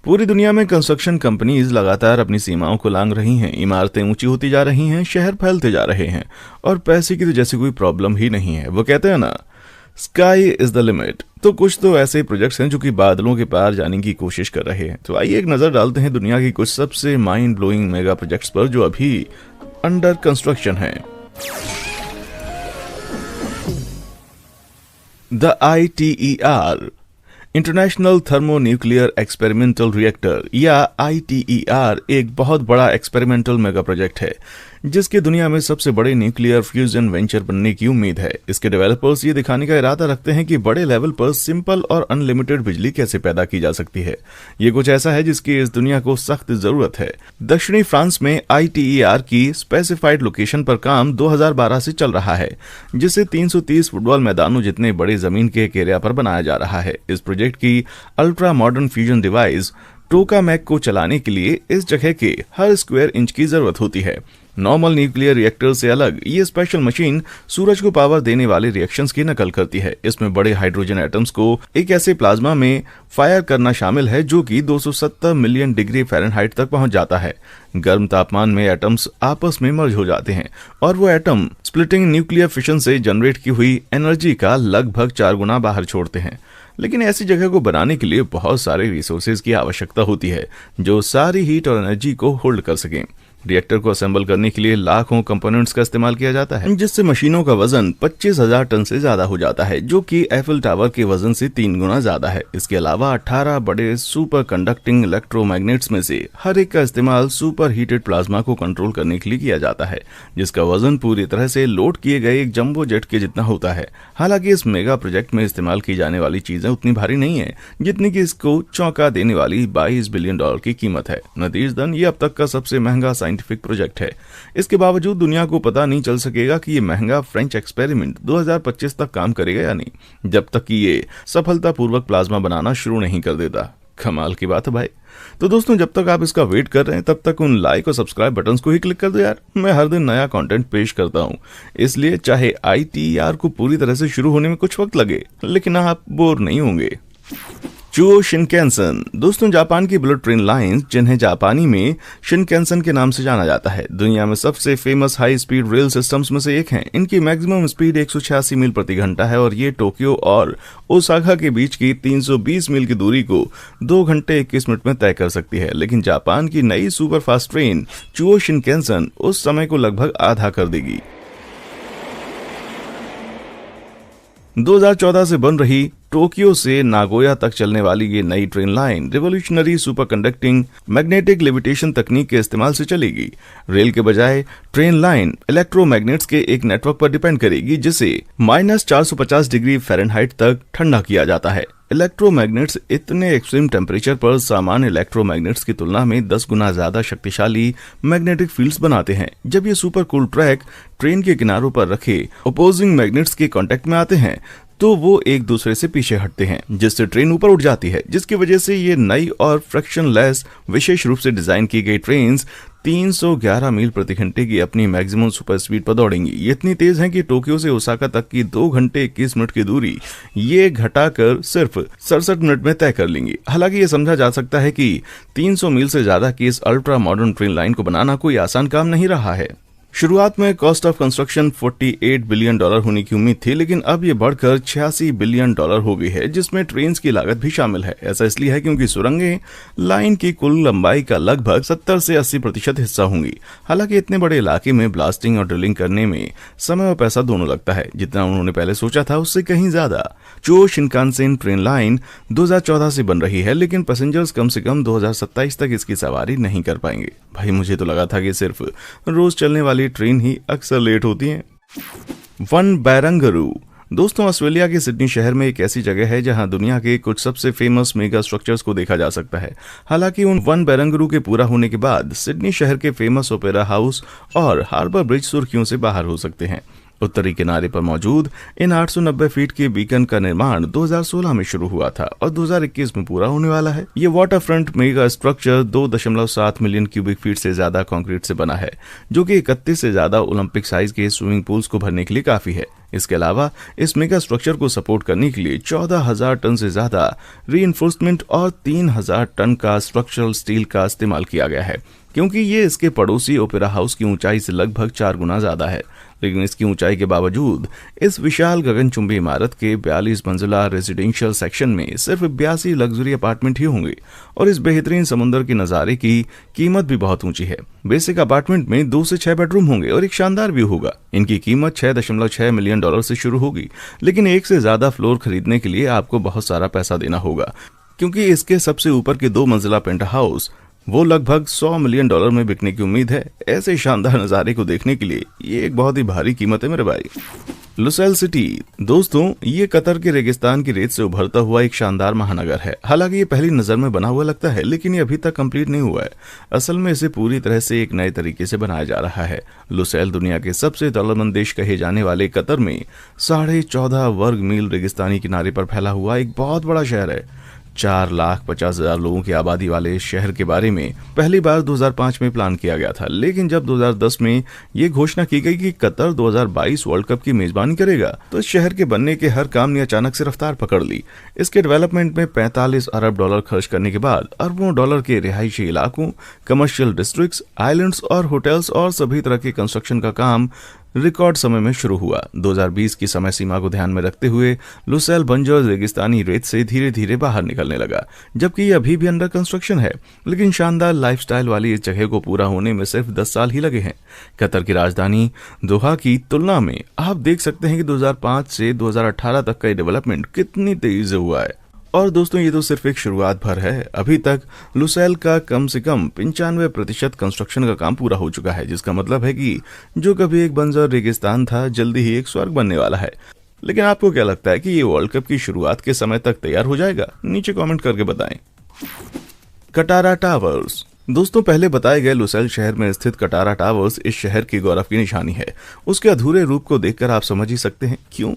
पूरी दुनिया में कंस्ट्रक्शन कंपनीज लगातार अपनी सीमाओं को लांघ रही हैं। इमारतें ऊंची होती जा रही हैं, शहर फैलते जा रहे हैं और पैसे की तो जैसे कोई प्रॉब्लम ही नहीं है। वो कहते हैं ना, स्काई इज द लिमिट। तो कुछ तो ऐसे प्रोजेक्ट्स हैं जो कि बादलों के पार जाने की कोशिश कर रहे हैं। तो आइए एक नजर डालते हैं दुनिया की कुछ सबसे माइंड ब्लोइंग मेगा प्रोजेक्ट्स पर जो अभी अंडर कंस्ट्रक्शन है। The ITER international thermonuclear experimental reactor या ITER एक बहुत बड़ा एक्सपेरिमेंटल मेगा प्रोजेक्ट है जिसके दुनिया में सबसे बड़े न्यूक्लियर फ्यूजन वेंचर बनने की उम्मीद है। इसके डेवलपर्स ये दिखाने का इरादा रखते हैं कि बड़े लेवल पर सिंपल और अनलिमिटेड बिजली कैसे पैदा की जा सकती है। ये कुछ ऐसा है जिसकी इस दुनिया को सख्त जरूरत है। दक्षिणी फ्रांस में ITER की स्पेसिफाइड लोकेशन पर काम 2012 से चल रहा है, जिसे 330 फुटबॉल मैदानों जितने बड़े जमीन के एरिया पर बनाया जा रहा है। इस प्रोजेक्ट की ultra modern fusion device tokamak को चलाने के लिए इस जगह के हर स्क्वायर इंच की जरूरत होती है। नॉर्मल न्यूक्लियर रिएक्टर से अलग ये स्पेशल मशीन सूरज को पावर देने वाले रिएक्शंस की नकल करती है। इसमें बड़े हाइड्रोजन एटम्स को एक ऐसे प्लाज्मा में फायर करना शामिल है जो कि 270 मिलियन डिग्री फ़ारेनहाइट तक पहुंच जाता है। गर्म तापमान में एटम्स आपस में मर्ज हो जाते हैं और वो एटम स्प्लिटिंग न्यूक्लियर फिशन से जनरेट की हुई एनर्जी का लगभग 4 गुना बाहर छोड़ते हैं। लेकिन ऐसी जगह को बनाने के लिए बहुत सारे रिसोर्सेज की आवश्यकता होती है जो सारी हीट और एनर्जी को होल्ड कर सकें। रिएक्टर को असेंबल करने के लिए लाखों कंपोनेंट्स का इस्तेमाल किया जाता है, जिससे मशीनों का वजन 25,000 टन से ज्यादा हो जाता है, जो कि एफिल टावर के वजन से 3 गुना ज्यादा है। इसके अलावा 18 बड़े सुपर कंडक्टिंग इलेक्ट्रोमैग्नेट्स में से हर एक का इस्तेमाल सुपर हीटेड प्लाज्मा को कंट्रोल करने के लिए किया जाता है, जिसका वजन पूरी तरह से लोड किए गए एक जंबो जेट के जितना होता है। हालांकि इस मेगा प्रोजेक्ट में इस्तेमाल की जाने वाली चीजें उतनी भारी नहीं है जितनी कि इसको चौंका देने वाली $22 बिलियन की कीमत है। नतीजतन ये अब तक का सबसे महंगा साइंटिफिक प्रोजेक्ट है। इसके बावजूद दुनिया को पता नहीं चल सकेगा कि ये महंगा फ्रेंच एक्सपेरिमेंट 2025 तक काम करेगा या नहीं, जब तक कि ये सफलतापूर्वक प्लाज्मा बनाना शुरू नहीं कर देता। कमाल की बात है भाई। तो दोस्तों, जब तक आप इसका वेट कर रहे हैं तब तक उन लाइक और सब्सक्राइब बटन्स को ही क्लिक कर दो यार। मैं हर दिन नया कंटेंट पेश करता हूँ, इसलिए चाहे ITER को पूरी तरह से शुरू होने में कुछ वक्त लगे, लेकिन आप बोर नहीं होंगे। चुओ शिनकैनसन दोस्तों, जापान की बुलेट ट्रेन लाइंस, जिन्हें जापानी में शिनकैनसन के नाम से जाना जाता है, दुनिया में सबसे famous high speed rail systems में से एक हैं। इनकी मैक्सिमम स्पीड 186 मील प्रति घंटा है और ये टोक्यो और ओसाका के बीच की 320 मील की दूरी को 2 घंटे 21 मिनट में तय कर सकती है। लेकिन जापान की नई सुपर फास्ट ट्रेन चुओ शिनकैनसन उस समय को लगभग आधा कर देगी। 2014 से बन रही टोक्यो से नागोया तक चलने वाली ये नई train line revolutionary super conducting magnetic levitation तकनीक के इस्तेमाल से चलेगी। रेल के बजाय ट्रेन लाइन इलेक्ट्रोमैग्नेट्स के एक नेटवर्क पर डिपेंड करेगी, जिसे -450 डिग्री फ़ारेनहाइट तक ठंडा किया जाता है। इलेक्ट्रोमैग्नेट्स इतने एक्सट्रीम टेम्परेचर पर सामान्य इलेक्ट्रोमैग्नेट्स की तुलना में 10 गुना ज्यादा शक्तिशाली मैग्नेटिक फील्ड्स बनाते हैं। जब ये सुपर कूल ट्रैक ट्रेन के किनारों पर रखे अपोजिंग मैग्नेट्स के कांटेक्ट में आते हैं तो वो एक दूसरे से पीछे हटते हैं, जिससे ट्रेन ऊपर उठ जाती है, जिसकी वजह से ये नई और फ्रिक्शनलेस विशेष रूप से डिजाइन की गई ट्रेन्स 311 मील प्रति घंटे की अपनी मैक्सिमम सुपर स्पीड पर दौड़ेंगी। ये इतनी तेज हैं कि टोक्यो से ओसाका तक की 2 घंटे 21 मिनट की दूरी ये घटाकर सिर्फ 67 मिनट में तय कर लेंगी। हालांकि ये समझा जा सकता है कि 300 मील से ज्यादा की इस अल्ट्रा मॉडर्न ट्रेन लाइन को बनाना कोई आसान काम नहीं रहा है। शुरुआत में कॉस्ट ऑफ कंस्ट्रक्शन $48 बिलियन होने की उम्मीद थी, लेकिन अब ये बढ़कर $86 बिलियन हो गई है, जिसमें ट्रेन की लागत भी शामिल है। ऐसा इसलिए है क्योंकि सुरंगें लाइन की कुल लंबाई का लगभग 70 से 80% हिस्सा होंगी। हालांकि इतने बड़े इलाके में ब्लास्टिंग और ड्रिलिंग करने में समय और पैसा दोनों लगता है। जितना उन्होंने पहले सोचा था उससे कहीं ज्यादा। चुओ शिनकानसेन ट्रेन लाइन 2014 से बन रही है, लेकिन पैसेंजर्स कम से कम 2027 तक इसकी सवारी नहीं कर पाएंगे। भाई, मुझे तो लगा था कि सिर्फ रोज चलने वाली ट्रेन ही अक्सर लेट होती हैं। वन बारंगरू दोस्तों, ऑस्ट्रेलिया के सिडनी शहर में एक ऐसी जगह है जहां दुनिया के कुछ सबसे फेमस मेगा स्ट्रक्चर्स को देखा जा सकता है। हालांकि उन वन बारंगरू के पूरा होने के बाद सिडनी शहर के फेमस ओपेरा हाउस और हार्बर ब्रिज सुर्खियों से बाहर हो सकते हैं। उत्तरी किनारे पर मौजूद इन 890 फीट के बीकन का निर्माण 2016 में शुरू हुआ था और 2021 में पूरा होने वाला है। ये water front mega structure 2.7 million cubic feet से ज्यादा कंक्रीट से बना है, जो कि 31 से ज्यादा ओलंपिक साइज के स्विमिंग पूल्स को भरने के लिए काफी है। इसके अलावा इस मेगा स्ट्रक्चर को सपोर्ट करने के लिए 14,000 टन से ज्यादा रीइंफोर्समेंट और 3,000 टन का स्ट्रक्चरल स्टील का इस्तेमाल किया गया है, क्योंकि ये इसके पड़ोसी ओपेरा हाउस की ऊंचाई से लगभग 4 गुना ज्यादा है। लेकिन इसकी ऊंचाई के बावजूद इस विशाल गगनचुंबी इमारत के 42 मंजिला रेजिडेंशियल सेक्शन में सिर्फ 82 लग्जरी अपार्टमेंट ही होंगे और इस बेहतरीन समुद्र के नज़ारे की कीमत भी बहुत ऊंची है। बेसिक अपार्टमेंट में 2 से 6 बेडरूम होंगे और एक शानदार व्यू होगा। इनकी कीमत $6.6 मिलियन से शुरू होगी, लेकिन एक से ज्यादा फ्लोर खरीदने के लिए आपको बहुत सारा पैसा देना होगा, क्योंकि इसके सबसे ऊपर के 2 मंजिला पेंट हाउस वो लगभग $100 मिलियन में बिकने की उम्मीद है। ऐसे शानदार नज़ारे को देखने के लिए ये एक बहुत ही भारी कीमत है मेरे भाई। लुसैल सिटी दोस्तों, ये कतर के रेगिस्तान की रेत से उभरता हुआ एक शानदार महानगर है। हालांकि ये पहली नजर में बना हुआ लगता है, लेकिन ये अभी तक कंप्लीट नहीं हुआ है। असल में इसे पूरी तरह से एक नए तरीके से बनाया जा रहा है। लुसैल दुनिया के सबसे दौलतमंद देश कहे जाने वाले कतर में 14.5 वर्ग मील रेगिस्तानी किनारे पर फैला हुआ एक बहुत बड़ा शहर है। 4,50,000 लोगों की आबादी वाले इस शहर के बारे में पहली बार 2005 में प्लान किया गया था, लेकिन जब 2010 में ये घोषणा की गई कि कतर 2022 वर्ल्ड कप की मेजबानी करेगा, तो इस शहर के बनने के हर काम ने अचानक से रफ्तार पकड़ ली। इसके डेवलपमेंट में $45 अरब खर्च करने के बाद अरबों डॉलर के रिहायशी इलाकों, कमर्शियल डिस्ट्रिक्ट्स, आइलैंड्स और होटल्स और सभी तरह के कंस्ट्रक्शन का काम रिकॉर्ड समय में शुरू हुआ। 2020 की समय सीमा को ध्यान में रखते हुए लुसैल बंजर रेगिस्तानी रेत से धीरे धीरे बाहर निकलने लगा, जबकि ये अभी भी अंडर कंस्ट्रक्शन है। लेकिन शानदार लाइफस्टाइल वाली इस जगह को पूरा होने में सिर्फ 10 साल ही लगे हैं। कतर की राजधानी दोहा की तुलना में आप देख सकते हैं कि 2005 से 2018 तक का डेवलपमेंट कितनी तेजी से हुआ है। और दोस्तों, ये तो सिर्फ एक शुरुआत भर है। अभी तक लुसैल का कम से कम 95% कंस्ट्रक्शन का काम पूरा हो चुका है, जिसका मतलब है कि जो कभी एक बंजर रेगिस्तान था, जल्दी ही एक स्वर्ग बनने वाला है। लेकिन आपको क्या लगता है कि ये वर्ल्ड कप की शुरुआत के समय तक तैयार हो जाएगा? नीचे कमेंट करके बताएं। कटारा टावर्स दोस्तों, पहले बताए गए लुसैल शहर में स्थित कटारा टावर्स इस शहर की गौरव की निशानी है। उसके अधूरे रूप को देखकर आप समझ ही सकते हैं क्यों।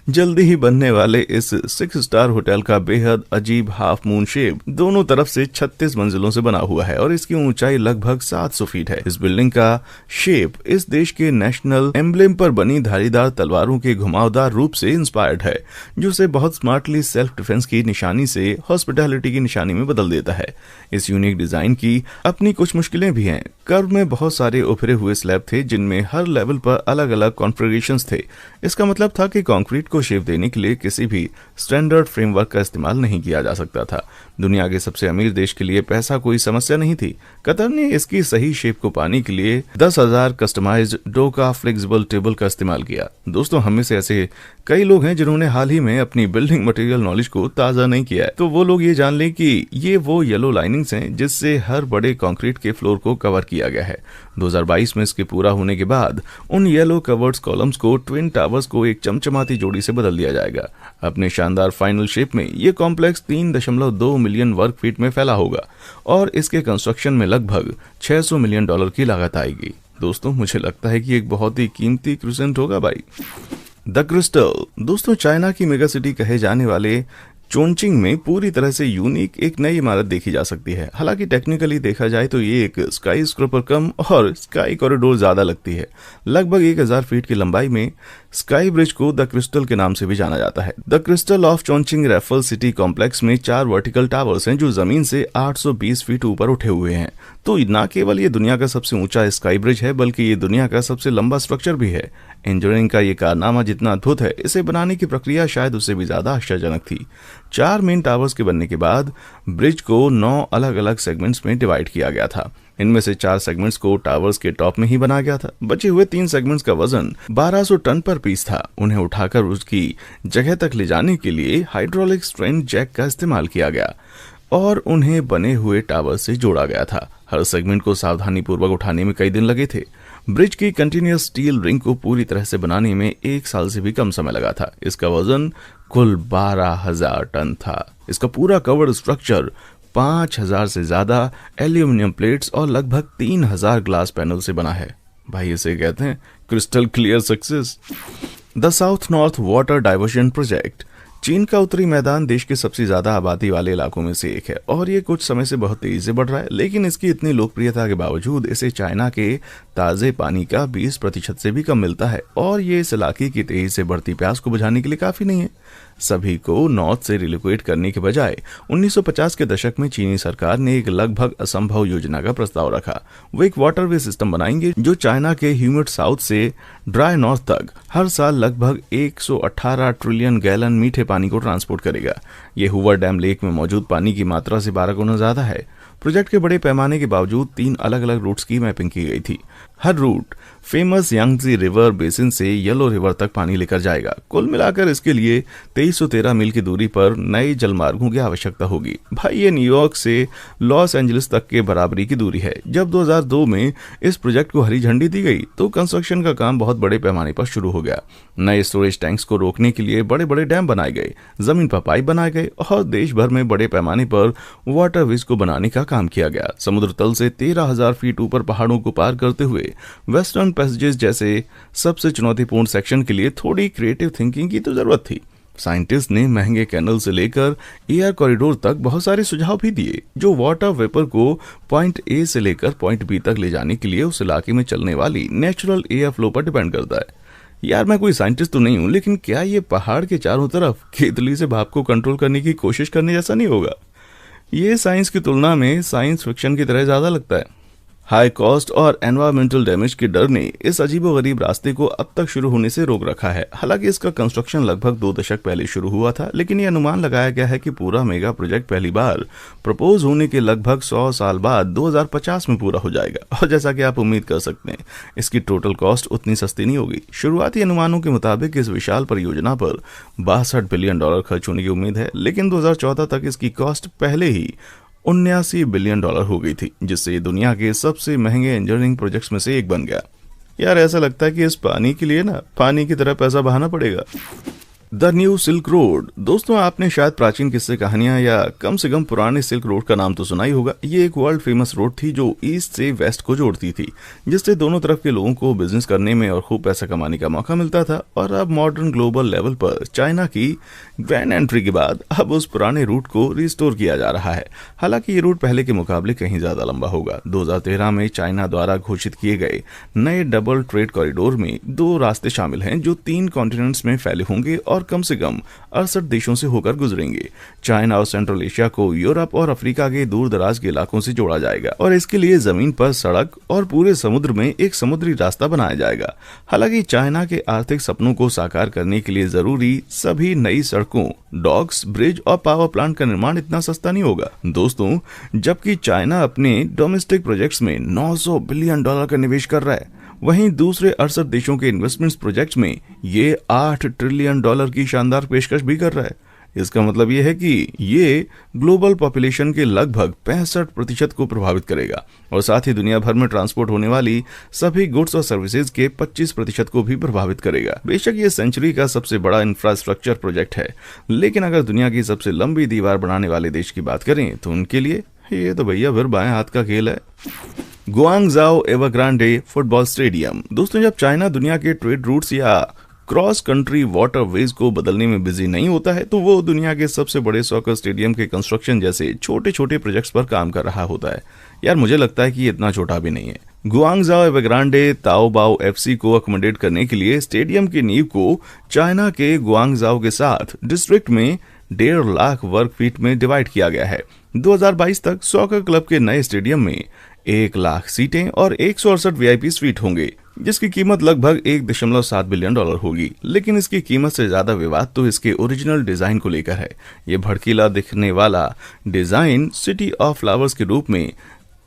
जल्दी ही बनने वाले इस 6 स्टार होटल का बेहद अजीब हाफ मून शेप दोनों तरफ से 36 मंजिलों से बना हुआ है और इसकी ऊंचाई लगभग 700 फीट है। इस बिल्डिंग का शेप इस देश के नेशनल एम्ब्लेम पर बनी धारीदार तलवारों के घुमावदार रूप से इंस्पायर्ड है, जो उसे बहुत स्मार्टली सेल्फ डिफेंस की निशानी से हॉस्पिटैलिटी की निशानी में बदल देता है। इस यूनिक डिजाइन की अपनी कुछ मुश्किलें भी हैं। कर्व में बहुत सारे उभरे हुए स्लैब थे, जिनमें हर लेवल पर अलग अलग कॉन्फ़िगरेशंस थे। इसका मतलब था कि कंक्रीट को शेप देने के लिए किसी भी स्टैंडर्ड फ्रेमवर्क का इस्तेमाल नहीं किया जा सकता था। दुनिया के सबसे अमीर देश के लिए पैसा कोई समस्या नहीं थी। कतर ने इसकी सही शेप को पाने के लिए 10,000 कस्टमाइज्ड डोका फ्लेक्सिबल टेबल का इस्तेमाल किया। दोस्तों, हम में से ऐसे कई लोग हैं जिन्होंने हाल ही में अपनी बिल्डिंग मटेरियल नॉलेज को ताज़ा नहीं किया है, तो वो लोग ये जान लें कि ये वो येलो लाइनिंग्स हैं जिससे हर बड़े कंक्रीट के फ्लोर को कवर किया गया है। 2022 में इसके पूरा होने के बाद उन येलो कवर्ड कॉलम्स को ट्विन टावर्स को एक चमचमाती जोड़ी से बदल दिया जाएगा। अपने शानदार फाइनल शेप में ये कॉम्प्लेक्स 3.2 मिलियन वर्ग फीट में फैला होगा और इसके कंस्ट्रक्शन में लगभग $600 मिलियन की लागत आएगी। दोस्तों, मुझे लगता है कि एक बहुत ही कीमती क्रूसेंट होगा भाई। द क्रिस्टल दोस्तों, चाइना की मेगा सिटी कहे जाने वाले चोंचिंग में पूरी तरह से यूनिक एक नई इमारत देखी जा सकती है। हालांकि टेक्निकली देखा जाए तो ये एक स्काई स्क्रॉपर कम और स्काई कॉरिडोर ज्यादा लगती है। लगभग 1000 फीट की लंबाई में स्काई ब्रिज को द क्रिस्टल के नाम से भी जाना जाता है। The crystal of Chongqing Raffles city complex में 4 वर्टिकल टावर्स हैं जो जमीन से 820 फीट ऊपर उठे हुए हैं। तो न केवल ये दुनिया का सबसे ऊंचा स्काई ब्रिज है, बल्कि ये दुनिया का सबसे लंबा स्ट्रक्चर भी है। इंजीनियरिंग का ये कारनामा जितना अद्भुत है, इसे बनाने की प्रक्रिया शायद उससे भी ज्यादा आश्चर्यजनक थी। 4 मेन टावर्स के बनने के बाद ब्रिज को 9 अलग अलग सेगमेंट्स में डिवाइड किया गया था। इनमें से 4 सेगमेंट्स को टावर्स के टॉप में ही बनाया गया था। बचे हुए 3 सेगमेंट्स का वजन 1200 टन पर पीस था। उन्हें उठाकर उसकी जगह तक ले जाने के लिए हाइड्रोलिक स्ट्रेंथ जैक का इस्तेमाल किया गया और उन्हें बने हुए टावर से जोड़ा गया था। हर सेगमेंट को सावधानी पूर्वक उठाने में कई दिन लगे थे। ब्रिज की कंटिन्यूअस स्टील रिंग को पूरी तरह से बनाने में 1 साल से भी कम समय लगा था। इसका वजन कुल 12,000 टन था। इसका पूरा कवर्ड स्ट्रक्चर 5,000 से ज्यादा एल्यूमिनियम प्लेट्स और लगभग 3,000 ग्लास पैनल से बना है। भाई इसे कहते हैं crystal clear success. The south north water diversion project चीन का उत्तरी मैदान देश के सबसे ज्यादा आबादी वाले इलाकों में से एक है और ये कुछ समय से बहुत तेजी से बढ़ रहा है, लेकिन इसकी इतनी लोकप्रियता के बावजूद इसे चाइना के ताजे पानी का 20% से भी कम मिलता है और ये इस इलाके की तेजी से बढ़ती प्यास को बुझाने के लिए काफी नहीं है। सभी को नॉर्थ से रिलोकेट करने के बजाय 1950 के दशक में चीनी सरकार ने एक लगभग असंभव योजना का प्रस्ताव रखा। वो एक वाटरवे सिस्टम बनाएंगे जो चाइना के ह्यूमिड साउथ से ड्राई नॉर्थ तक हर साल लगभग 118 ट्रिलियन गैलन मीठे पानी को ट्रांसपोर्ट करेगा। ये हूवर डैम लेक में मौजूद पानी की मात्रा से 12 गुना ज्यादा है। प्रोजेक्ट के बड़े पैमाने के बावजूद 3 अलग अलग रूट्स की मैपिंग की गई थी। हर route famous Yangtze river basin से येलो रिवर तक पानी लेकर जाएगा। कुल मिलाकर इसके लिए 2313 मील की दूरी पर नए जलमार्गों की आवश्यकता होगी। भाई ये न्यूयॉर्क से लॉस एंजलिस तक के बराबरी की दूरी है। जब 2002 में इस प्रोजेक्ट को हरी झंडी दी गई तो कंस्ट्रक्शन का काम बहुत बड़े पैमाने पर शुरू हो गया। नए स्टोरेज टैंक्स को रोकने के लिए बड़े बड़े डैम बनाए गए, जमीन पर पाइप बनाए गए और देश भर में बड़े पैमाने पर वाटरवेज को बनाने का काम किया गया। समुद्र तल से 13,000 फीट ऊपर पहाड़ों को पार करते हुए वेस्टर्न पैसेजेस जैसे सबसे चुनौतीपूर्ण सेक्शन के लिए थोड़ी क्रिएटिव थिंकिंग की तो जरूरत थी। साइंटिस्ट ने महंगे कैनल से लेकर एयर कॉरिडोर तक बहुत सारे सुझाव भी दिए जो वाटर वेपर को पॉइंट ए से लेकर पॉइंट बी तक ले जाने के लिए उस इलाके में चलने वाली नेचुरल एयर फ्लो पर डिपेंड करता है। यार मैं कोई साइंटिस्ट तो नहीं हूं, लेकिन क्या ये पहाड़ के चारों तरफ केतली से भाप को कंट्रोल करने की कोशिश करने जैसा नहीं होगा? ये साइंस की तुलना में साइंस फिक्शन की तरह ज्यादा लगता है। हाई कॉस्ट और एनवायरमेंटल डैमेज के डर ने इस अजीबोगरीब रास्ते को अब तक शुरू होने से रोक रखा है। हालांकि इसका कंस्ट्रक्शन लगभग 2 दशक पहले शुरू हुआ था, लेकिन यह अनुमान लगाया गया है कि पूरा मेगा प्रोजेक्ट पहली बार प्रपोज होने के लगभग 100 साल बाद 2050 में पूरा हो जाएगा। और जैसा कि आप उम्मीद कर सकते हैं, इसकी टोटल कॉस्ट उतनी सस्ती नहीं होगी। शुरुआती अनुमानों के मुताबिक इस विशाल परियोजना पर $62 बिलियन खर्च होने की उम्मीद है, लेकिन 2014 तक इसकी कॉस्ट पहले ही $79 बिलियन हो गई थी, जिससे ये दुनिया के सबसे महंगे इंजीनियरिंग प्रोजेक्ट्स में से एक बन गया। यार ऐसा लगता है कि इस पानी के लिए ना पानी की तरह पैसा बहाना पड़ेगा। The new silk road. दोस्तों आपने शायद प्राचीन किस्से कहानियां या कम से कम पुराने सिल्क रोड का नाम तो सुना ही होगा। ये एक वर्ल्ड फेमस रोड थी जो ईस्ट से वेस्ट को जोड़ती थी, जिससे दोनों तरफ के लोगों को बिजनेस करने में और खूब पैसा कमाने का मौका मिलता था। और अब मॉडर्न ग्लोबल लेवल पर चाइना की ग्रैंड एंट्री के बाद अब उस पुराने रूट को रिस्टोर किया जा रहा है। हालांकि ये रूट पहले के मुकाबले कहीं ज्यादा लंबा होगा। 2013 में चाइना द्वारा घोषित किए गए नए डबल ट्रेड कॉरिडोर में 2 रास्ते शामिल हैं जो 3 कॉन्टिनेंट्स में फैले होंगे और कम से कम 68 देशों से होकर गुजरेंगे। चाइना और सेंट्रल एशिया को यूरोप और अफ्रीका के दूर दराज के इलाकों से जोड़ा जाएगा और इसके लिए जमीन पर सड़क और पूरे समुद्र में एक समुद्री रास्ता बनाया जाएगा। हालांकि चाइना के आर्थिक सपनों को साकार करने के लिए जरूरी सभी नई सड़कों, डॉक्स, ब्रिज और पावर प्लांट का निर्माण इतना सस्ता नहीं होगा। दोस्तों जबकि चाइना अपने डोमेस्टिक प्रोजेक्ट्स में $900 बिलियन का निवेश कर रहा है, वहीं दूसरे 68 देशों के इन्वेस्टमेंट्स प्रोजेक्ट्स में ये $8 ट्रिलियन की शानदार पेशकश भी कर रहा है। इसका मतलब ये है कि ये ग्लोबल पॉपुलेशन के लगभग 65% को प्रभावित करेगा और साथ ही दुनिया भर में ट्रांसपोर्ट होने वाली सभी गुड्स और सर्विसेज के 25% को भी प्रभावित करेगा। बेशक ये सेंचुरी का सबसे बड़ा इंफ्रास्ट्रक्चर प्रोजेक्ट है, लेकिन अगर दुनिया की सबसे लंबी दीवार बनाने वाले देश की बात करें तो उनके लिए ये तो भैया फिर बाएं हाथ का खेल है। गुआंगझाओ एवरग्रांडे फुटबॉल स्टेडियम। दोस्तों जब चाइना दुनिया के ट्रेड रूट्स या क्रॉस कंट्री वाटरवेज को बदलने में बिजी नहीं होता है तो वो दुनिया के सबसे बड़े सॉकर स्टेडियम के कंस्ट्रक्शन जैसे छोटे छोटे प्रोजेक्ट्स पर काम कर रहा होता है। यार मुझे लगता है कि ये इतना छोटा भी नहीं है। गुआंगझाओ एवरग्रांडे ताओबाओ एफसी को अकोमोडेट करने के लिए स्टेडियम की नींव को चाइना के गुआंगझाओ के साथ डिस्ट्रिक्ट में 1.5 लाख वर्ग फीट में डिवाइड किया गया है। 2022 तक सॉकर क्लब के नए स्टेडियम में 1 लाख सीटें और 168 वीआईपी स्वीट होंगे, जिसकी कीमत लगभग $1.7 बिलियन होगी। लेकिन इसकी कीमत से ज्यादा विवाद तो इसके ओरिजिनल डिजाइन को लेकर है। ये भड़कीला दिखने वाला डिजाइन सिटी ऑफ फ्लावर्स के रूप में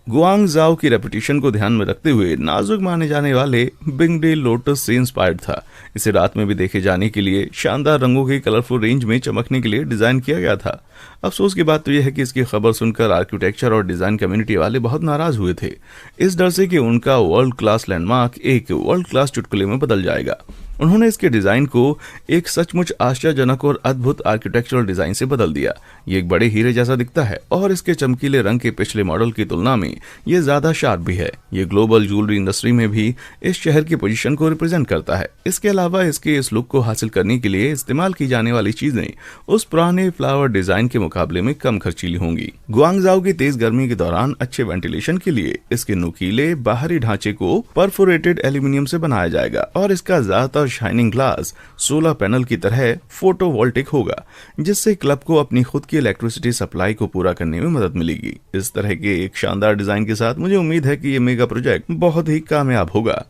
गुआंगझाओ की रेपुटेशन को ध्यान में रखते हुए नाजुक माने जाने वाले बिंगडे लोटस से इंस्पायर्ड था। इसे रात में भी देखे जाने के लिए शानदार रंगों के कलरफुल रेंज में चमकने के लिए डिजाइन किया गया था। अफसोस की बात तो यह है कि इसकी खबर सुनकर आर्किटेक्चर और डिजाइन कम्युनिटी वाले बहुत नाराज हुए थे, इस डर से कि उनका वर्ल्ड क्लास लैंडमार्क एक वर्ल्ड क्लास चुटकुले में बदल जाएगा। उन्होंने इसके डिजाइन को एक सचमुच आश्चर्यजनक और अद्भुत आर्किटेक्चरल डिजाइन से बदल दिया। ये एक बड़े हीरे जैसा दिखता है और इसके चमकीले रंग के पिछले मॉडल की तुलना में ये ज्यादा शार्प भी है। ये ग्लोबल ज्वेलरी इंडस्ट्री में भी इस शहर की पोजीशन को रिप्रेजेंट करता है। इसके अलावा इसके इस लुक को हासिल करने के लिए इस्तेमाल की जाने वाली चीजें उस पुराने फ्लावर डिजाइन के मुकाबले में कम खर्चीली होंगी। गुआंगझाओ की तेज गर्मी के दौरान अच्छे वेंटिलेशन के लिए इसके नुकीले बाहरी ढांचे को परफोरेटेड एल्यूमिनियम से बनाया जाएगा और इसका ज्यादातर शाइनिंग ग्लास सोलर पैनल की तरह फोटोवोल्टिक होगा, जिससे क्लब को अपनी खुद की इलेक्ट्रिसिटी सप्लाई को पूरा करने में मदद मिलेगी। इस तरह के एक शानदार डिजाइन के साथ मुझे उम्मीद है कि ये मेगा प्रोजेक्ट बहुत ही कामयाब होगा।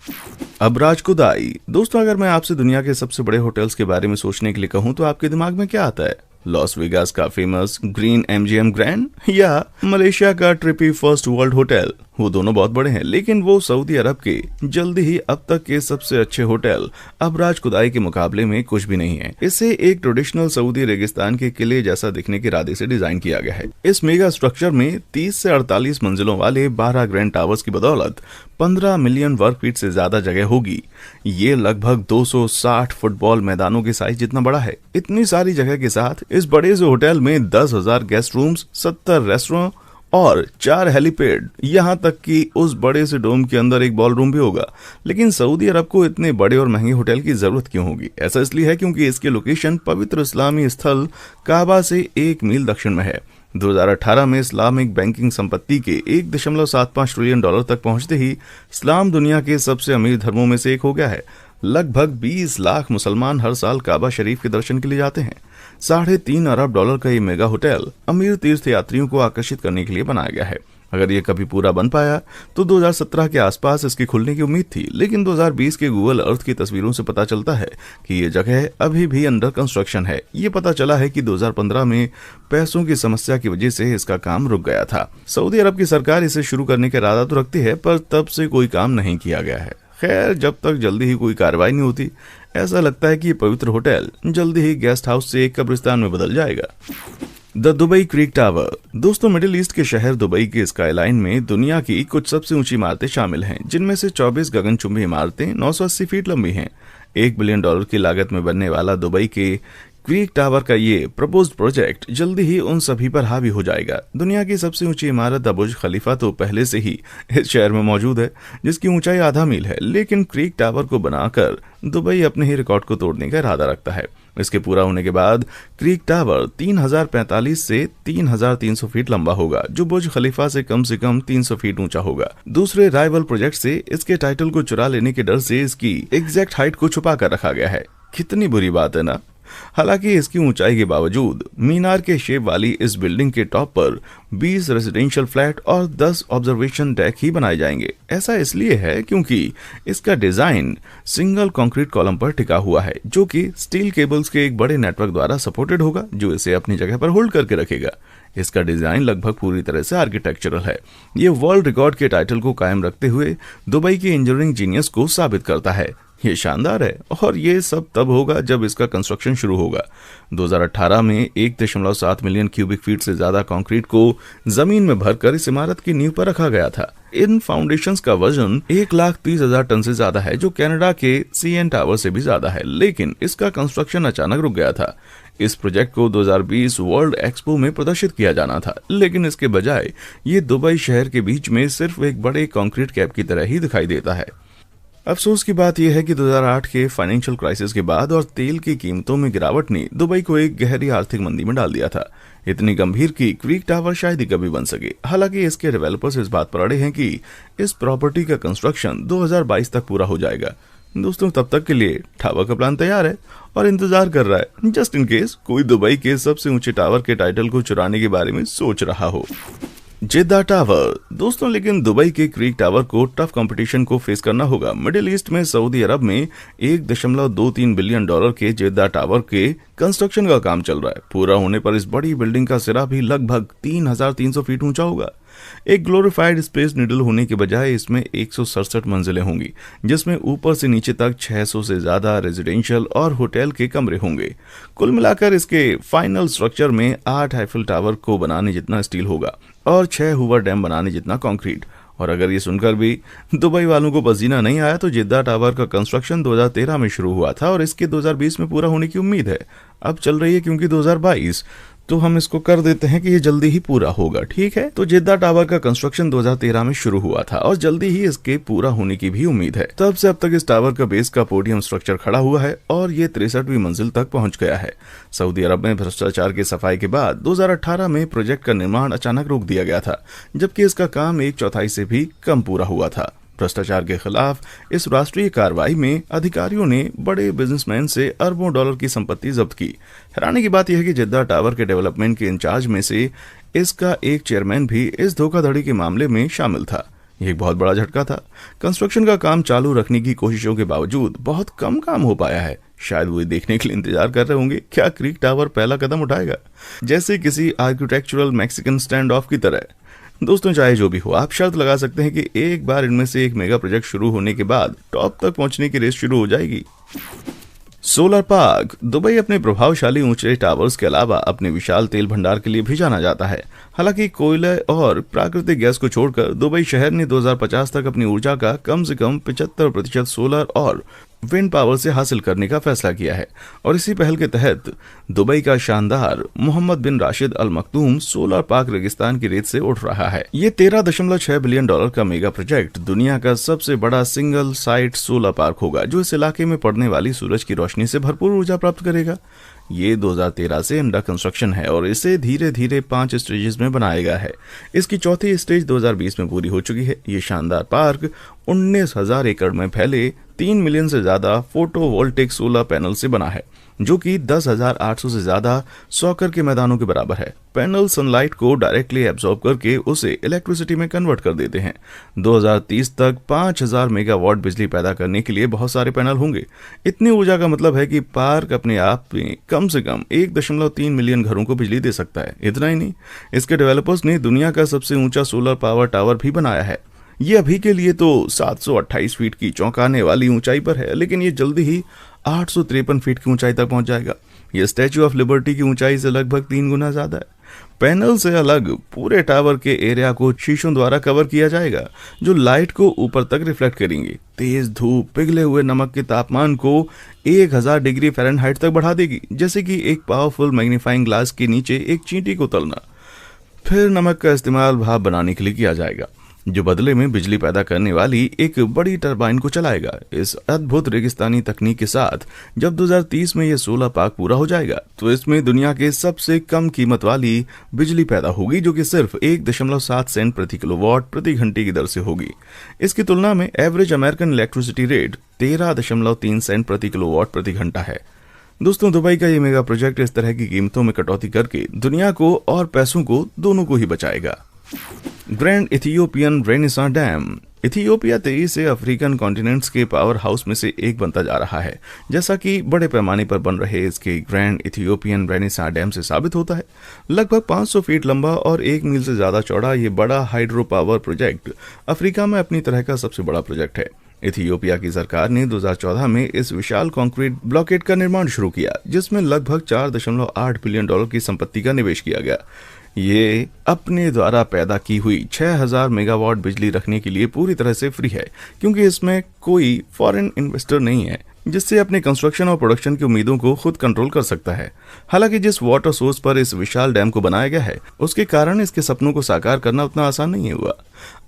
अब राजकुदाई। दोस्तों, अगर मैं आपसे दुनिया के सबसे बड़े होटल्स के बारे में सोचने के लिए कहूँ तो आपके दिमाग में क्या आता है? लॉस वेगास का फेमस ग्रीन MGM ग्रैंड या मलेशिया का ट्रिपी फर्स्ट वर्ल्ड होटल? वो दोनों बहुत बड़े हैं, लेकिन वो सऊदी अरब के जल्दी ही अब तक के सबसे अच्छे होटल अब राजकुदाई के मुकाबले में कुछ भी नहीं है। इसे एक ट्रेडिशनल सऊदी रेगिस्तान के किले जैसा दिखने के इरादे से डिजाइन किया गया है। इस मेगा स्ट्रक्चर में 30 से 48 मंजिलों वाले 12 ग्रैंड टावर्स की बदौलत 15 मिलियन वर्ग फीट से ज्यादा जगह होगी। ये लगभग 260 फुटबॉल मैदानों के साइज जितना बड़ा है। इतनी सारी जगह के साथ इस बड़े से होटल में 10,000 गेस्ट रूम्स, 70 रेस्टोरेंट और 4 हेलीपैड, यहाँ तक कि उस बड़े से डोम के अंदर एक बॉल रूम भी होगा। लेकिन सऊदी अरब को इतने बड़े और महंगे होटल की जरूरत क्यों होगी? ऐसा इसलिए है क्योंकि इसकी लोकेशन पवित्र इस्लामी स्थल काबा से 1 मील दक्षिण में है। 2018 में इस्लामिक बैंकिंग संपत्ति के $1.75 ट्रिलियन तक पहुंचते ही इस्लाम दुनिया के सबसे अमीर धर्मों में से एक हो गया है। लगभग 20 लाख मुसलमान हर साल काबा शरीफ के दर्शन के लिए जाते हैं। $3.5 अरब का ये मेगा होटल अमीर तीर्थ यात्रियों को आकर्षित करने के लिए बनाया गया है। अगर ये कभी पूरा बन पाया तो 2017 के आसपास इसके खुलने की उम्मीद थी, लेकिन 2020 के गूगल अर्थ की तस्वीरों से पता चलता है कि ये जगह अभी भी अंडर कंस्ट्रक्शन है। ये पता चला है कि 2015 में पैसों की समस्या की वजह से इसका काम रुक गया था। सऊदी अरब की सरकार इसे शुरू करने का इरादा तो रखती है, पर तब से कोई काम नहीं किया गया है। खैर, जब तक जल्दी ही कोई कार्रवाई नहीं होती, ऐसा लगता है कि ये पवित्र होटल जल्दी ही गेस्ट हाउस से एक कब्रिस्तान में बदल जाएगा। The Dubai creek tower. दोस्तों, मिडिल ईस्ट के शहर दुबई के स्काईलाइन में दुनिया की कुछ सबसे ऊंची इमारतें शामिल हैं, जिनमें से 24 गगनचुंबी इमारतें 980 फीट लंबी हैं। $1 बिलियन की लागत में बनने वाला दुबई के क्रीक टावर का ये प्रपोज्ड प्रोजेक्ट जल्दी ही उन सभी पर हावी हो जाएगा। दुनिया की सबसे ऊंची इमारत बुर्ज खलीफा तो पहले से ही इस शहर में मौजूद है, जिसकी ऊंचाई आधा मील है, लेकिन क्रीक टावर को बनाकर दुबई अपने ही रिकॉर्ड को तोड़ने का इरादा रखता है। इसके पूरा होने के बाद क्रीक टावर 3045 से 3300 फीट लंबा होगा, जो बुर्ज खलीफा से कम 300 फीट ऊंचा होगा। दूसरे राइवल प्रोजेक्ट से इसके टाइटल को चुरा लेने के डर से इसकी एग्जैक्ट हाइट को छुपा कर रखा गया है। कितनी बुरी बात है ना। हालांकि इसकी ऊंचाई के बावजूद मीनार के शेप वाली इस बिल्डिंग के टॉप पर 20 रेजिडेंशियल फ्लैट और 10 ऑब्जर्वेशन डेक ही बनाए जाएंगे। ऐसा इसलिए है क्योंकि इसका डिजाइन सिंगल कंक्रीट कॉलम पर टिका हुआ है, जो कि स्टील केबल्स के एक बड़े नेटवर्क द्वारा सपोर्टेड होगा, जो इसे अपनी जगह पर होल्ड करके रखेगा। इसका डिजाइन लगभग पूरी तरह से आर्किटेक्चरल है। ये वर्ल्ड रिकॉर्ड के टाइटल को कायम रखते हुए दुबई के इंजीनियरिंग जीनियस को साबित करता है। ये शानदार है और ये सब तब होगा जब इसका कंस्ट्रक्शन शुरू होगा। 2018 में 1.7 मिलियन क्यूबिक फीट से ज्यादा कंक्रीट को जमीन में भरकर इस इमारत की नींव पर रखा गया था। इन फाउंडेशंस का वजन 1,30,000 टन से ज्यादा है, जो कनाडा के CN टावर से भी ज्यादा है, लेकिन इसका कंस्ट्रक्शन अचानक रुक गया था। इस प्रोजेक्ट को 2020 वर्ल्ड एक्सपो में प्रदर्शित किया जाना था, लेकिन इसके बजाय ये दुबई शहर के बीच में सिर्फ एक बड़े कंक्रीट कैप की तरह ही दिखाई देता है। अफसोस की बात यह है कि 2008 के फाइनेंशियल क्राइसिस के बाद और तेल की कीमतों में गिरावट ने दुबई को एक गहरी आर्थिक मंदी में डाल दिया था, इतनी गंभीर कि क्रीक टावर शायद ही कभी बन सके। हालांकि इसके डेवलपर्स इस बात पर अड़े हैं कि इस प्रॉपर्टी का कंस्ट्रक्शन 2022 तक पूरा हो जाएगा। दोस्तों, तब तक के लिए टावर का प्लान तैयार है और इंतजार कर रहा है, जस्ट इन केस कोई दुबई के सबसे ऊंचे टावर के टाइटल को चुराने के बारे में सोच रहा हो। जेद्दा टावर। दोस्तों, लेकिन दुबई के क्रीक टावर को टफ कंपटीशन को फेस करना होगा। मिडिल ईस्ट में सऊदी अरब में $1.23 बिलियन के जेद्दा टावर के कंस्ट्रक्शन का काम चल रहा है। पूरा होने पर इस बड़ी बिल्डिंग का सिरा भी लगभग 3,300 फीट ऊंचा होगा। एक ग्लोरीफाइड स्पेस नीडल होने के बजाय इसमें 167 मंजिलें होंगी, जिसमें ऊपर से नीचे तक 600 से ज्यादा रेजिडेंशियल और होटल के कमरे होंगे। कुल मिलाकर इसके फाइनल स्ट्रक्चर में 8 आईफिल टावर को बनाने जितना स्टील होगा और 6 हूवर डैम बनाने जितना कंक्रीट और अगर ये सुनकर भी दुबई वालों को पसीना नहीं आया तो जेद्दा टावर का कंस्ट्रक्शन 2013 में शुरू हुआ था और इसके 2020 में पूरा होने की उम्मीद है। अब चल रही है क्योंकि 2022, तो हम इसको कर देते हैं कि ये जल्दी ही पूरा होगा। ठीक है, तो जेद्दा टावर का कंस्ट्रक्शन 2013 में शुरू हुआ था और जल्दी ही इसके पूरा होने की भी उम्मीद है। तब से अब तक इस टावर का बेस का पोडियम स्ट्रक्चर खड़ा हुआ है और ये 63वीं मंजिल तक पहुंच गया है। सऊदी अरब में भ्रष्टाचार की सफाई के बाद 2018 में प्रोजेक्ट का निर्माण अचानक रोक दिया गया था, जबकि इसका काम 1/4 से भी कम पूरा हुआ था। भ्रष्टाचार के खिलाफ इस राष्ट्रीय कार्रवाई में अधिकारियों ने बड़े बिजनेसमैन से अरबों डॉलर की संपत्ति जब्त की। हैरानी की बात यह है कि जेद्दा टावर के डेवलपमेंट के इंचार्ज में से इसका एक चेयरमैन भी इस धोखाधड़ी के मामले में शामिल था। यह एक बहुत बड़ा झटका था। कंस्ट्रक्शन का काम चालू रखने की कोशिशों के बावजूद बहुत कम काम हो पाया है। शायद वो देखने के लिए इंतजार कर रहे होंगे क्या क्रीक टावर पहला कदम उठाएगा, जैसे किसी आर्किटेक्चरल मैक्सिकन स्टैंड ऑफ की तरह। दोस्तों, चाहे जो भी हो, आप शर्त लगा सकते हैं कि एक बार इनमें से एक मेगा प्रोजेक्ट शुरू होने के बाद टॉप तक पहुंचने की रेस शुरू हो जाएगी। Solar park. दुबई अपने प्रभावशाली ऊंचे टावर्स के अलावा अपने विशाल तेल भंडार के लिए भी जाना जाता है। हालांकि कोयले और प्राकृतिक गैस को छोड़कर दुबई शहर ने 2050 तक अपनी ऊर्जा का कम से कम 75% सोलर और विंड पावर से हासिल करने का फैसला किया है और इसी पहल के तहत दुबई का शानदार मोहम्मद बिन राशिद अल मखदूम सोलर पार्क रेगिस्तान की रेत से उठ रहा है। ये $13.6 बिलियन का मेगा प्रोजेक्ट दुनिया का सबसे बड़ा सिंगल साइट सोलर पार्क होगा, जो इस इलाके में पड़ने वाली सूरज की रोशनी से भरपूर ऊर्जा प्राप्त करेगा। ये 2013 से अंडर कंस्ट्रक्शन है और इसे धीरे धीरे 5 स्टेजेस में बनाया गया है। इसकी चौथी स्टेज 2020 में पूरी हो चुकी है। ये शानदार पार्क 19,000 एकड़ में फैले 3 मिलियन से ज्यादा फोटोवोल्टिक सोलर पैनल से बना है, जो कि 10,800 से ज्यादा सॉकर के मैदानों के बराबर है। पैनल सनलाइट को डायरेक्टली एब्जॉर्ब करके उसे इलेक्ट्रिसिटी में कन्वर्ट कर देते हैं। 2030 तक 5,000 मेगावाट बिजली पैदा करने के लिए बहुत सारे पैनल होंगे। इतनी ऊर्जा का मतलब है कि पार्क अपने आप में कम से कम 1.3 मिलियन घरों को बिजली दे सकता है। इतना ही नहीं, इसके डेवलपर्स ने दुनिया का सबसे ऊंचा सोलर पावर टावर भी बनाया है। ये अभी के लिए तो 728 फीट की चौंकाने वाली ऊंचाई पर है, लेकिन ये जल्दी ही 853 फीट की ऊंचाई तक पहुंच जाएगा। यह स्टैच्यू ऑफ लिबर्टी की ऊंचाई से लगभग 3 गुना ज्यादा है। पैनल से अलग पूरे टावर के एरिया को शीशों द्वारा कवर किया जाएगा, जो लाइट को ऊपर तक रिफ्लेक्ट करेंगे। तेज धूप पिघले हुए नमक के तापमान को 1000 डिग्री फ़ारेनहाइट तक बढ़ा देगी, जैसे कि एक पावरफुल मैग्नीफाइंग ग्लास के नीचे एक चींटी को तलना। फिर नमक का इस्तेमाल भाप बनाने के लिए किया जाएगा, जो बदले में बिजली पैदा करने वाली एक बड़ी टरबाइन को चलाएगा। इस अद्भुत रेगिस्तानी तकनीक के साथ जब 2030 में यह सोलर पार्क पूरा हो जाएगा, तो इसमें दुनिया के सबसे कम कीमत वाली बिजली पैदा होगी, जो कि सिर्फ 1.7 सेंट प्रति किलोवाट प्रति घंटे की दर से होगी। इसकी तुलना में average American electricity rate 13.3 cent प्रति किलोवाट प्रति घंटा है। दोस्तों, दुबई का ये मेगा प्रोजेक्ट इस तरह की कीमतों में कटौती करके दुनिया को और पैसों को दोनों को ही बचाएगा। Grand Ethiopian renaissance dam. Ethiopia तेजी से अफ्रीकन कॉन्टिनेंट्स के पावर हाउस में से एक बनता जा रहा है, जैसा कि बड़े पैमाने पर बन रहे इसके ग्रैंड इथियोपियन रेनेसां डैम से साबित होता है। लगभग 500 फीट लंबा और 1 मील से ज्यादा चौड़ा ये बड़ा हाइड्रो पावर प्रोजेक्ट अफ्रीका में अपनी तरह का सबसे बड़ा प्रोजेक्ट है। इथियोपिया की सरकार ने 2014 में इस विशाल कंक्रीट ब्लॉकेट का निर्माण शुरू किया, जिसमें लगभग $4.8 बिलियन की संपत्ति का निवेश किया गया। ये अपने द्वारा पैदा की हुई 6,000 मेगावाट बिजली रखने के लिए पूरी तरह से फ्री है, क्योंकि इसमें कोई फॉरेन इन्वेस्टर नहीं है, जिससे अपने कंस्ट्रक्शन और प्रोडक्शन की उम्मीदों को खुद कंट्रोल कर सकता है। हालांकि जिस वाटर सोर्स पर इस विशाल डैम को बनाया गया है, उसके कारण इसके सपनों को साकार करना उतना आसान नहीं हुआ।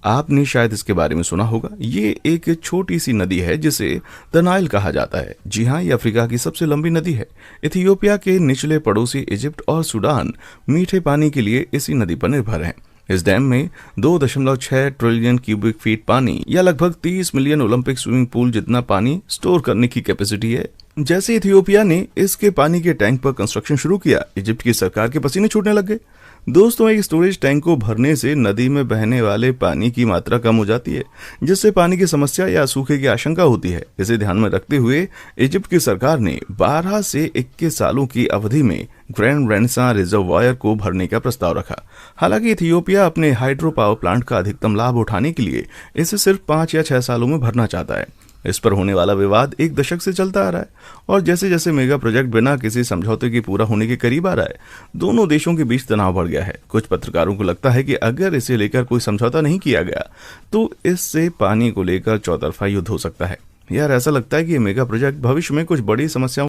आपने शायद इसके बारे में सुना होगा। ये एक छोटी सी नदी है जिसे द नाइल कहा जाता है। जी हाँ, ये अफ्रीका की सबसे लंबी नदी है। इथियोपिया के निचले पड़ोसी इजिप्ट और सूडान मीठे पानी के लिए इसी नदी पर निर्भर हैं। इस डैम में 2.6 ट्रिलियन क्यूबिक फीट पानी या लगभग 30 मिलियन ओलंपिक स्विमिंग पूल जितना पानी स्टोर करने की कैपेसिटी है। जैसे इथियोपिया ने इसके पानी के टैंक पर कंस्ट्रक्शन शुरू किया, इजिप्ट की सरकार के पसीने छूटने लग गए। दोस्तों, एक स्टोरेज टैंक को भरने से नदी में बहने वाले पानी की मात्रा कम हो जाती है, जिससे पानी की समस्या या सूखे की आशंका होती है। इसे ध्यान में रखते हुए इजिप्ट की सरकार ने 12 से 21 सालों की अवधि में ग्रैंड रेनेसां रिजर्वायर को भरने का प्रस्ताव रखा। हालांकि इथियोपिया अपने हाइड्रो पावर प्लांट का अधिकतम लाभ उठाने के लिए इसे सिर्फ 5 या 6 सालों में भरना चाहता है। इस पर होने वाला विवाद एक दशक से चलता आ रहा है और जैसे जैसे मेगा प्रोजेक्ट बिना किसी समझौते के पूरा होने के करीब आ रहा है, दोनों देशों के बीच तनाव बढ़ गया है। कुछ पत्रकारों को लगता है कि अगर इसे लेकर कोई समझौता नहीं किया गया तो इससे पानी को लेकर चौतरफा युद्ध हो सकता है। यार, ऐसा लगता है कि ये मेगा प्रोजेक्ट भविष्य में कुछ बड़ी समस्याओं